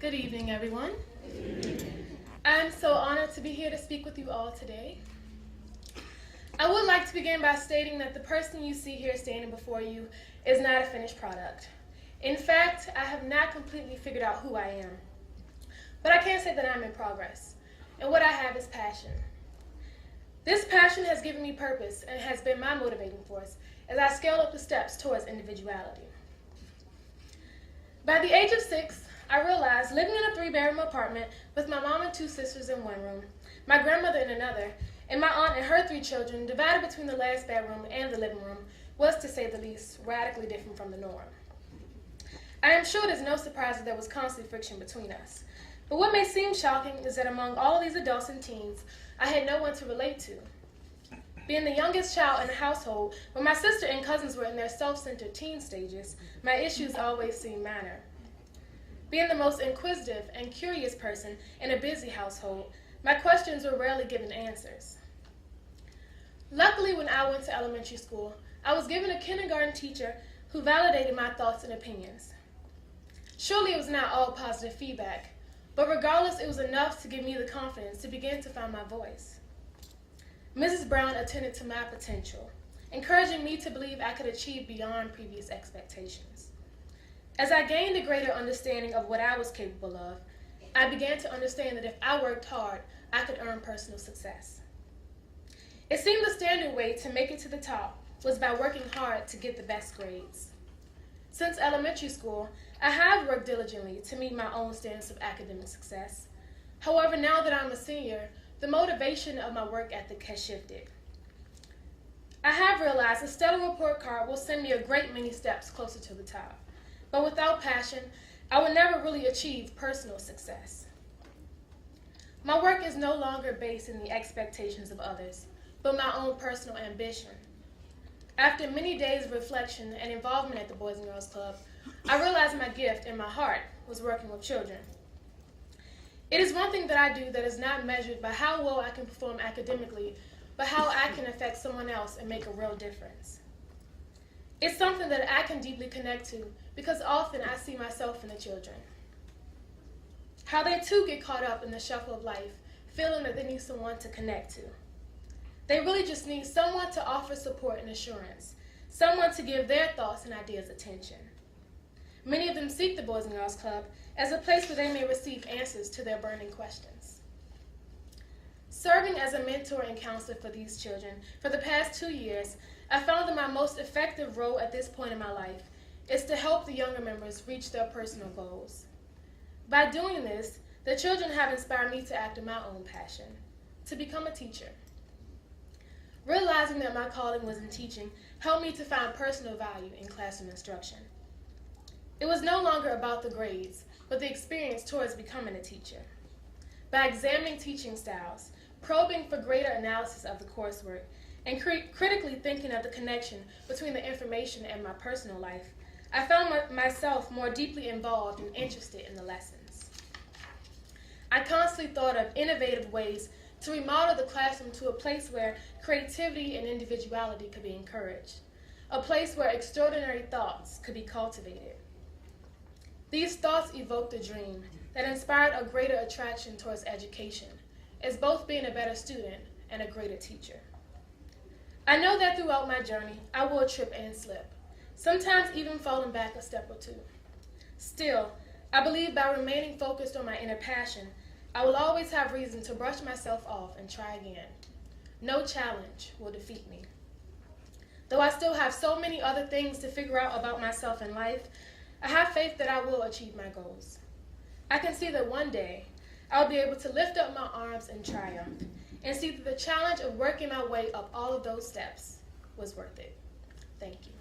Good evening, everyone. I'm so honored to be here to speak with you all today. I would like to begin by stating that the person you see here standing before you is not a finished product. In fact, I have not completely figured out who I am. But I can say that I'm in progress, and what I have is passion. This passion has given me purpose and has been my motivating force as I scale up the steps towards individuality. By the age of 6, I realized living in a 3-bedroom apartment with my mom and 2 sisters in one room, my grandmother in another, and my aunt and her 3 children divided between the last bedroom and the living room was, to say the least, radically different from the norm. I am sure it is no surprise that there was constant friction between us. But what may seem shocking is that among all of these adults and teens, I had no one to relate to. Being the youngest child in the household, when my sister and cousins were in their self-centered teen stages, my issues always seemed minor. Being the most inquisitive and curious person in a busy household, my questions were rarely given answers. Luckily, when I went to elementary school, I was given a kindergarten teacher who validated my thoughts and opinions. Surely it was not all positive feedback, but regardless, it was enough to give me the confidence to begin to find my voice. Mrs. Brown attended to my potential, encouraging me to believe I could achieve beyond previous expectations. As I gained a greater understanding of what I was capable of, I began to understand that if I worked hard, I could earn personal success. It seemed the standard way to make it to the top was by working hard to get the best grades. Since elementary school, I have worked diligently to meet my own standards of academic success. However, now that I'm a senior, the motivation of my work ethic has shifted. I have realized a stellar report card will send me a great many steps closer to the top. But without passion, I would never really achieve personal success. My work is no longer based in the expectations of others, but my own personal ambition. After many days of reflection and involvement at the Boys and Girls Club, I realized my gift and my heart was working with children. It is one thing that I do that is not measured by how well I can perform academically, but how I can affect someone else and make a real difference. It's something that I can deeply connect to because often I see myself in the children. How they too get caught up in the shuffle of life, feeling that they need someone to connect to. They really just need someone to offer support and assurance, someone to give their thoughts and ideas attention. Many of them seek the Boys and Girls Club as a place where they may receive answers to their burning questions. Serving as a mentor and counselor for these children for the past 2 years, I found that my most effective role at this point in my life is to help the younger members reach their personal goals. By doing this, the children have inspired me to act in my own passion, to become a teacher. Realizing that my calling was in teaching helped me to find personal value in classroom instruction. It was no longer about the grades, but the experience towards becoming a teacher. By examining teaching styles, probing for greater analysis of the coursework, and critically thinking of the connection between the information and my personal life, I found myself more deeply involved and interested in the lessons. I constantly thought of innovative ways to remodel the classroom to a place where creativity and individuality could be encouraged, a place where extraordinary thoughts could be cultivated. These thoughts evoked a dream that inspired a greater attraction towards education, as both being a better student and a greater teacher. I know that throughout my journey, I will trip and slip, sometimes even falling back a step or two. Still, I believe by remaining focused on my inner passion, I will always have reason to brush myself off and try again. No challenge will defeat me. Though I still have so many other things to figure out about myself in life, I have faith that I will achieve my goals. I can see that one day, I'll be able to lift up my arms in triumph and see that the challenge of working my way up all of those steps was worth it. Thank you.